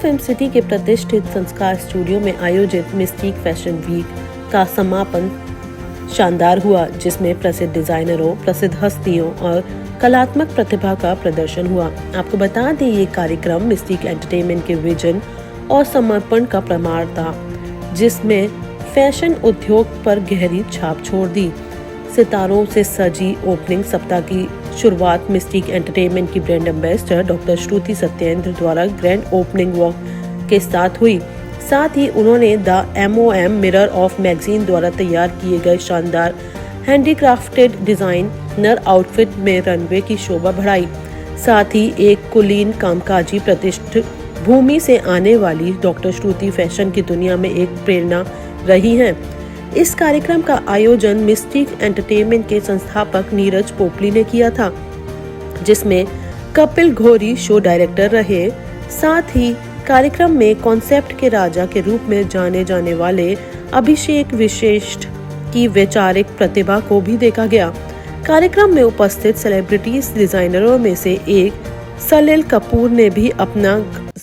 Film city के प्रतिष्ठित संस्कार स्टूडियो में आयोजित मिस्टीक फैशन वीक का समापन शानदार हुआ, जिसमें प्रसिद्ध डिजाइनरों, प्रसिद्ध हस्तियों और कलात्मक प्रतिभा का प्रदर्शन हुआ। आपको बता दें, ये कार्यक्रम मिस्टीक एंटरटेनमेंट के विजन और समर्पण का प्रमाण था, जिसमें फैशन उद्योग पर गहरी छाप छोड़ दी। सितारों से सजी ओपनिंग सप्ताह की शुरुआत मिस्टीक एंटरटेनमेंट की ब्रांड एम्बेसडर डॉक्टर श्रुति सत्येंद्र द्वारा ग्रैंड ओपनिंग वॉक के साथ हुई। साथ ही उन्होंने the MOM mirror of magazine द्वारा तैयार किए गए शानदार हैंडीक्राफ्टेड डिजाइनर आउटफिट में रनवे की शोभा बढ़ाई। साथ ही एक कुलीन कामकाजी प्रतिष्ठित भूमि से आने वाली डॉक्टर श्रुति फैशन की दुनिया में एक प्रेरणा रही हैं। इस कार्यक्रम का आयोजन मिस्टीक एंटरटेनमेंट के संस्थापक नीरज पोपली ने किया था, जिसमें कपिल घोरी शो डायरेक्टर रहे। साथ ही कार्यक्रम में कॉन्सेप्ट के राजा के रूप में जाने जाने वाले अभिषेक विशिष्ट की वैचारिक प्रतिभा को भी देखा गया। कार्यक्रम में उपस्थित सेलिब्रिटीज डिजाइनरों में से एक सलील कपूर ने भी अपना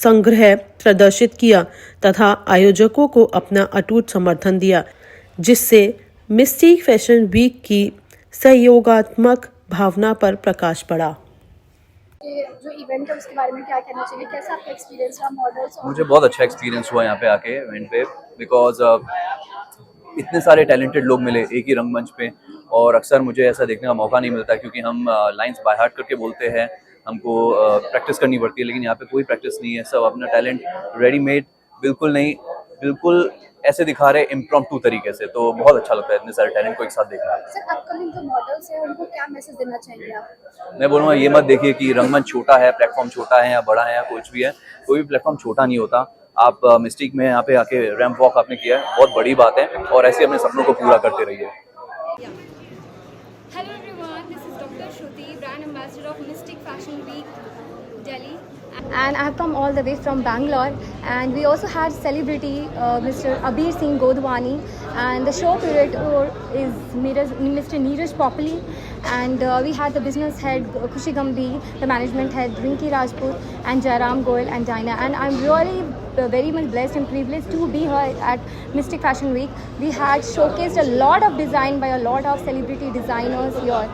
संग्रह प्रदर्शित किया तथा आयोजकों को अपना अटूट समर्थन दिया, जिससे मिस्टीक फैशन वीक की सहयोगात्मक भावना पर प्रकाश पड़ा। जो इवेंट है उसके बारे में क्या कहना चाहिए, कैसा आपका एक्सपीरियंस रहा मॉडल्स? मुझे बहुत अच्छा एक्सपीरियंस हुआ यहाँ पे आके इवेंट पे, बिकॉज इतने सारे टैलेंटेड लोग मिले एक ही रंगमंच पे, और अक्सर मुझे ऐसा देखने का मौका नहीं मिलता क्योंकि हम लाइंस बाय हार्ट करके बोलते हैं, हमको प्रैक्टिस करनी पड़ती है, लेकिन यहाँ पे कोई प्रैक्टिस नहीं है। सब अपना टैलेंट रेडीमेड, बिल्कुल नहीं, बिल्कुल ऐसे दिखा रहे इम्प्रॉम्प्टू तरीके से। तो बहुत अच्छा लगता है इतने सारे टैलेंट को एक साथ देखना। सर, अपकमिंग जो मॉडल्स हैं उनको क्या मैसेज देना चाहेंगे आप? मैं बोलूँगा ये मत देखिए कि रंगमंच छोटा है, प्लेटफॉर्म छोटा है या बड़ा है या कुछ भी है, कोई भी प्लेटफॉर्म छोटा नहीं होता। आप मिस्टीक में यहाँ पे आके रैंप वॉक आपने किया है, बहुत बड़ी बात है, और ऐसे अपने सपनों को पूरा करते रहिए। Hello everyone, this is Dr. Shruti, brand ambassador of Mystic Fashion Week, Delhi. And I have come all the way from Bangalore, and we also had celebrity Mr. Abir Singh Godwani, and the show curator is Mr. Neeraj Popoli, and we had the business head Khushi Gambhir, the management head Rinki Rajput, and Jairam Goyal and Dinah. And I'm really very much blessed and privileged to be here at Mystic Fashion Week. We had showcased a lot of design by a lot of celebrity designers here,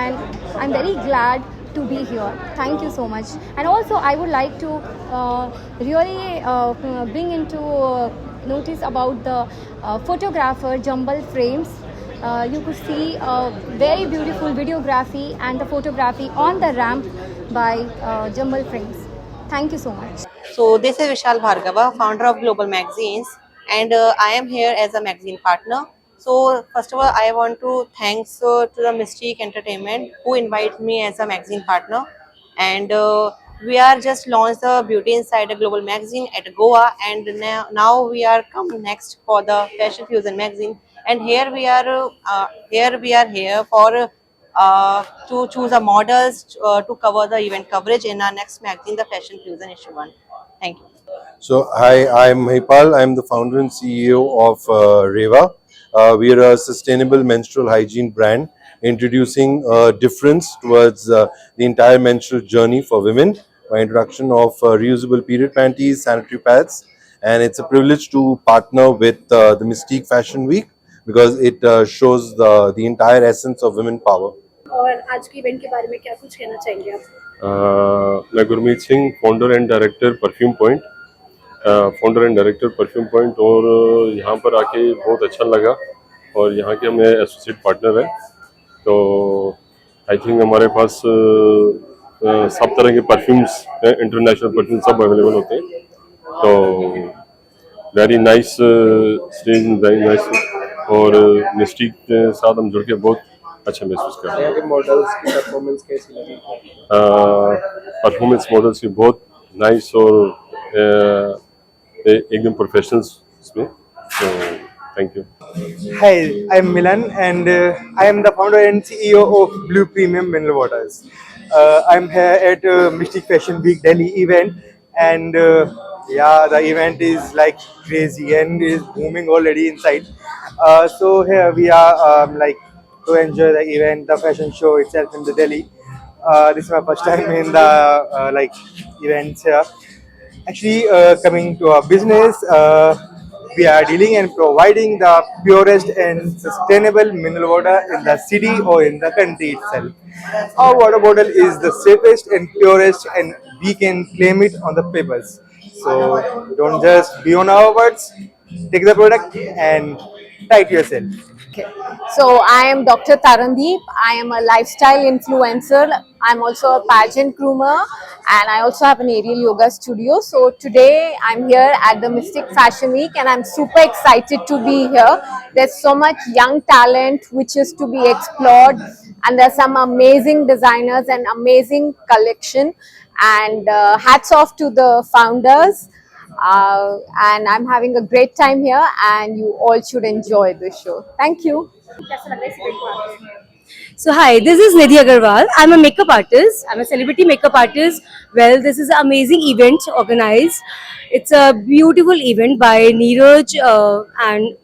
and I'm very glad to be here. Thank you so much. And also I would like to really bring into notice about the photographer Jumble Frames. You could see very beautiful videography and the photography on the ramp by Jumble Frames. Thank you so much. So this is Vishal Bhargava, founder of Global Magazines, and I am here as a magazine partner. So first of all, I want to thanks to the Mystique Entertainment who invited me as a magazine partner, and we are just launched the Beauty Insider Global Magazine at Goa, and now we are come next for the Fashion Fusion magazine, and here we are here for to choose a models to cover the event coverage in our next magazine, the Fashion Fusion issue 1. Thank you. So hi, I'm Mahipal. I'm the founder and CEO of Reva. We are a sustainable menstrual hygiene brand introducing a difference towards the entire menstrual journey for women by introduction of reusable period panties, sanitary pads, and it's a privilege to partner with the Mystique Fashion Week because it shows the entire essence of women power. और आज के event के बारे में क्या कुछ कहना चाहेंगे आप? मैं Gurmeet Singh, founder and director perfume point, और यहाँ पर आके बहुत अच्छा लगा, और यहाँ के हम एसोसिएट पार्टनर हैं। तो आई थिंक हमारे पास सब तरह के परफ्यूम्स, इंटरनेशनल परफ्यूम सब अवेलेबल होते हैं। तो very nice stage, very nice, और मिस्टीक के साथ हम जुड़ के बहुत अच्छा महसूस कर रहे हैं। मॉडल्स की परफॉर्मेंस कैसी लगी? परफॉर्मेंस मॉडल्स की बहुत नाइस और एकदम प्रोफेशनल्स इसमें। तो thank you. Hi, I'm Milan, and I am the founder and CEO of Blue Premium Mineral Waters. I'm here at Mystique Fashion Week Delhi event, and yeah, the event is like crazy and is booming already inside. So here we are like to enjoy the event, the fashion show itself in the Delhi. This is my first time in the like events here. Actually, coming to our business, we are dealing and providing the purest and sustainable mineral water in the city or in the country itself. Our water bottle is the safest and purest, and we can claim it on the papers. So don't just be on our words. Take the product and try it yourself. Okay. So I am Dr. Tarandeep. I am a lifestyle influencer. I'm also a pageant groomer, and I also have an aerial yoga studio. So today I'm here at the Mystic Fashion Week, and I'm super excited to be here. There's so much young talent which is to be explored, and there's some amazing designers and amazing collection. And hats off to the founders. And I'm having a great time here, and you all should enjoy this show. Thank you. कैसा लग रहा है इस event को आके? So hi, this is Nidhi Agarwal. I'm a makeup artist. I'm a celebrity makeup artist. Well, this is an amazing event organized. It's a beautiful event by Neeraj, and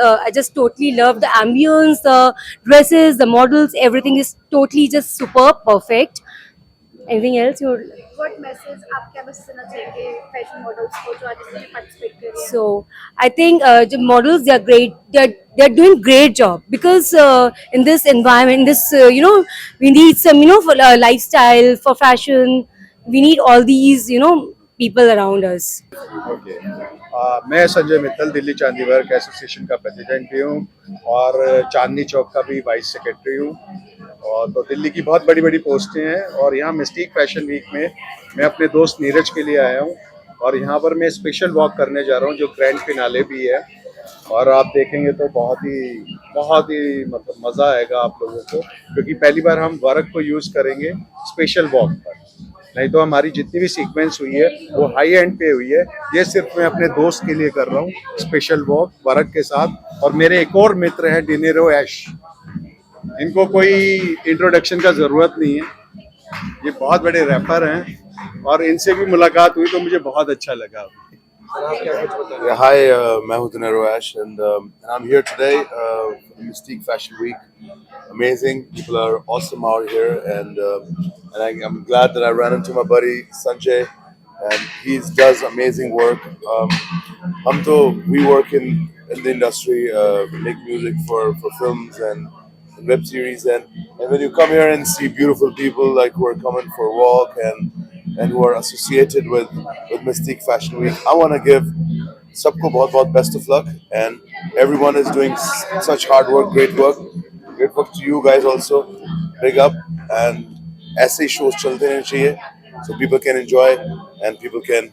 I just totally love the ambience, the dresses, the models. Everything is totally just superb, perfect. Anything else you're? What message आप क्या message देना चाहेंगे fashion models को जो आज इसमें participate कर रही हैं? So I think the models, they are great. They're doing great job because in this environment, in this we need some for lifestyle, for fashion. We need all these people around us. Okay मैं संजय मित्तल दिल्ली चांदी work association का president भी हूँ और चांदनी चौक का भी vice secretary हूँ। और तो दिल्ली की बहुत बड़ी बड़ी पोस्टें हैं और यहाँ मिस्टिक फैशन वीक में मैं अपने दोस्त नीरज के लिए आया हूँ और यहाँ पर मैं स्पेशल वॉक करने जा रहा हूँ जो ग्रैंड फिनाले भी है। और आप देखेंगे तो बहुत ही मतलब मज़ा आएगा आप लोगों को, क्योंकि पहली बार हम वर्क को यूज़ करेंगे स्पेशल वॉक पर। नहीं तो हमारी जितनी भी सीक्वेंस हुई है वो हाई एंड पे हुई है। ये सिर्फ मैं अपने दोस्त के लिए कर रहा हूँ स्पेशल वॉक वर्क के साथ। और मेरे एक और मित्र हैं डिनेरो ऐश, इनको कोई इंट्रोडक्शन का ज़रूरत नहीं है, ये बहुत बड़े रैपर हैं और इनसे भी मुलाकात हुई तो मुझे बहुत अच्छा लगा। Yeah, hi, मैं हूँ Dinero Ash, and I'm here today for the Mystique Fashion Week. Amazing, people are awesome out here, and I'm glad that I ran into my buddy Sanjay, and he does amazing work. We work in the industry, make music for films and web series, and when you come here and see beautiful people like who are coming for a walk and who are associated with Mystique Fashion Week, I want to give sabko bahut best of luck, and everyone is doing such hard work, great work to you guys also. Big up, and ऐसे shows chalte रहने चाहिए so people can enjoy and people can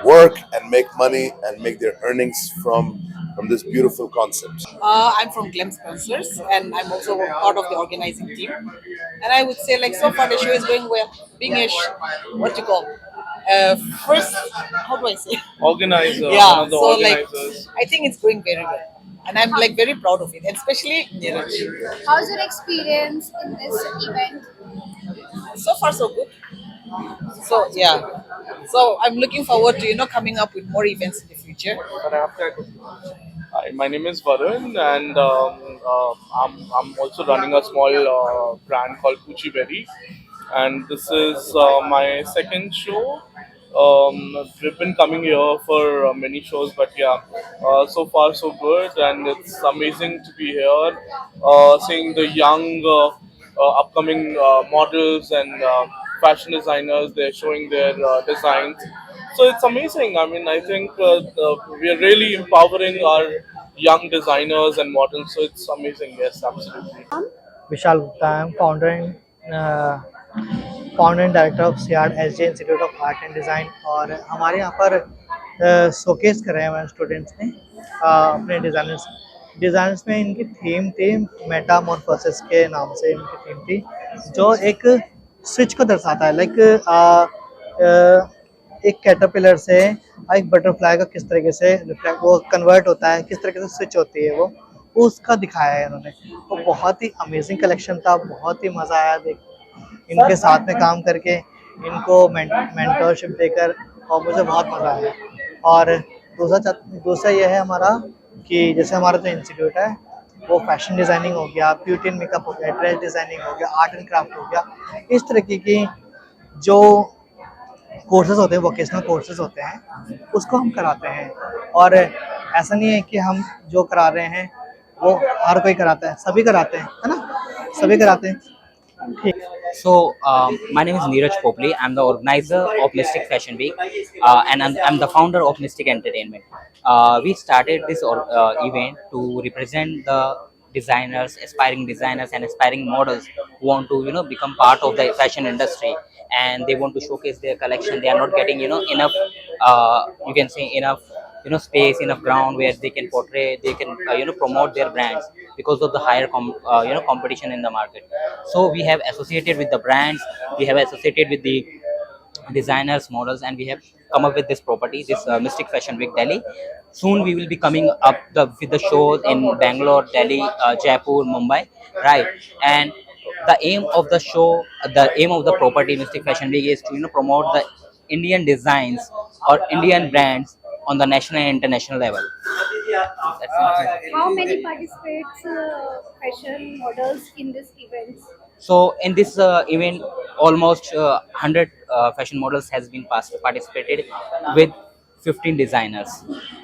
work and make money and make their earnings from this beautiful concept. I'm from Glam Spencer's, and I'm also part of the organizing team. And I would say, like, so far the show is going well. Being a first, how do I say? Organizer. Yeah, One of the so organizers. like, I think it's going very well, and I'm like very proud of it, and especially Neeraj. How's your experience in this event? So far, so good. So yeah, so I'm looking forward to coming up with more events in the future. Hi, my name is Varun, and I'm also running a small brand called Gucci Berry, and this is my second show. We've been coming here for many shows, but yeah, so far so good, and it's amazing to be here, seeing the young upcoming models and fashion designers. They're showing their designs. So it's amazing. I mean, I think we are really empowering our young designers and models. So it's amazing. Yes, absolutely. Vishal Gupta, I am founder and director of SIAD SJ Institute of Art and Design. और हमारे यहाँ पर showcase कर रहे हैं हमारे students ने अपने डिज़ाइनर्स में इनकी थीम थी मेटामॉर्फोसिस के नाम से इनकी थीम थी, जो एक स्विच को दर्शाता है। लाइक एक कैटरपिलर से एक बटरफ्लाई का किस तरीके से वो कन्वर्ट होता है, किस तरीके से स्विच होती है, वो उसका दिखाया है इन्होंने। वो बहुत ही अमेजिंग कलेक्शन था, बहुत ही मज़ा आया देख इनके साथ में काम करके, इनको मेंटरशिप देकर, और मुझे बहुत मज़ा आया। और दूसरा ये है हमारा कि जैसे हमारा जो इंस्टीट्यूट है वो फैशन डिज़ाइनिंग हो गया, ब्यूटी एंड मेकअप हो गया, ड्रेस डिज़ाइनिंग हो गया, आर्ट एंड क्राफ्ट हो गया, इस तरीके की जो कोर्सेज होते हैं, वोकेशनल कोर्सेज होते हैं, उसको हम कराते हैं। और ऐसा नहीं है कि हम जो करा रहे हैं वो हर कोई कराता है, सभी कराते हैं, है ना, सभी कराते हैं। ठीक। So, my name is Neeraj Popli. I'm the organizer of Mystic Fashion Week, and I'm the founder of Mystic Entertainment. We started this event to represent the designers, and aspiring models who want to, become part of the fashion industry, and they want to showcase their collection. They are not getting, enough, you can say enough, space, enough ground where they can portray, they can, promote their brands because of the higher, competition in the market. So we have associated with the brands, we have associated with the designers, models, and we have come up with this property, this Mystic Fashion Week Delhi. Soon we will be coming up with the shows in Bangalore, Delhi, Jaipur, Mumbai, right? And the aim of the show, the aim of the property Mystic Fashion Week is to promote the Indian designs or Indian brands on the national and international level. How many participants, fashion models in this event? So in this event, almost 100 fashion models has been participated with 15 designers.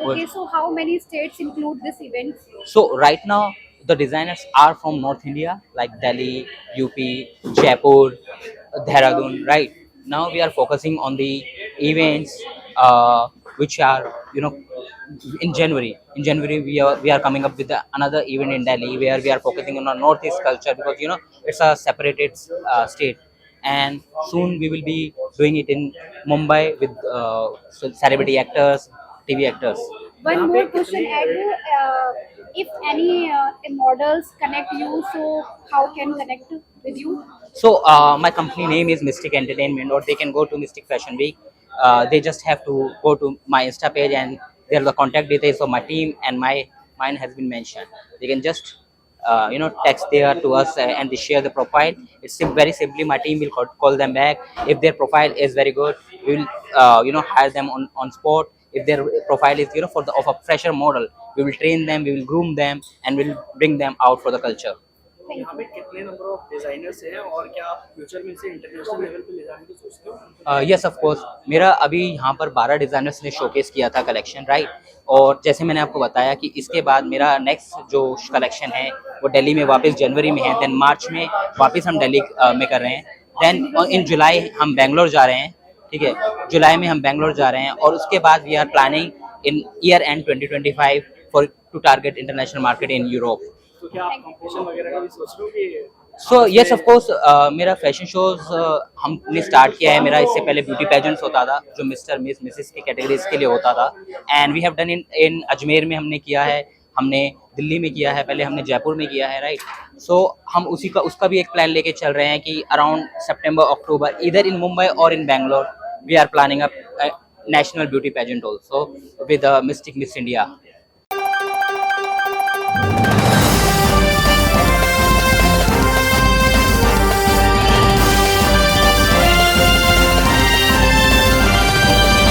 Okay, so how many states include this event? So right now the designers are from North India like Delhi, UP, Jaipur, Dehradun. Right now we are focusing on the events which are in January. In January we are coming up with another event in Delhi where we are focusing on our Northeast culture because it's a separated state. And soon we will be doing it in Mumbai with celebrity actors, TV actors. One more question, Ed. If any models connect you, so how can connect with you? So my company name is Mystic Entertainment, or they can go to Mystic Fashion Week. They just have to go to my Insta page and there are the contact details of my team and mine has been mentioned. They can just text there to us and they share the profile. It's very simply my team will call them back. If their profile is very good, we will hire them on spot. If their profile is of a fresher model, we will train them, we will groom them, and we will bring them out for the culture. Thank you. कितने number of designers हैं और क्या आप future में इसे international level पे ले जाने की सोचते हो? यस ऑफ कोर्स, मेरा अभी यहाँ पर 12 डिज़ाइनर्स ने शोकेस किया था कलेक्शन, राइट? और जैसे मैंने आपको बताया कि इसके बाद मेरा नेक्स्ट जो कलेक्शन है वो दिल्ली में वापस जनवरी में है, देन मार्च में वापस हम दिल्ली में कर रहे हैं, देन इन जुलाई हम बेंगलोर जा रहे हैं, ठीक है? जुलाई में हम बेंगलोर जा रहे हैं और उसके बाद we are planning in year end 2025 for to target international market in Europe. तो क्या आप कंपटीशन वगैरह का भी सोच रहे हो कि? सो यस ऑफ कोर्स, मेरा फैशन शोज हमने स्टार्ट किया है. मेरा इससे पहले ब्यूटी पेजेंट्स होता था जो मिस्टर मिस मिसेस की कैटेगरीज के लिए होता था, and we have done in Ajmer में हमने किया है, हमने दिल्ली में किया है, पहले हमने जयपुर में किया है, राइट? सो हम उसका भी एक प्लान लेके चल रहे हैं कि अराउंड सितंबर अक्टूबर इधर इन मुंबई और in Bangalore we are planning a national beauty pageant also with mystic Miss India.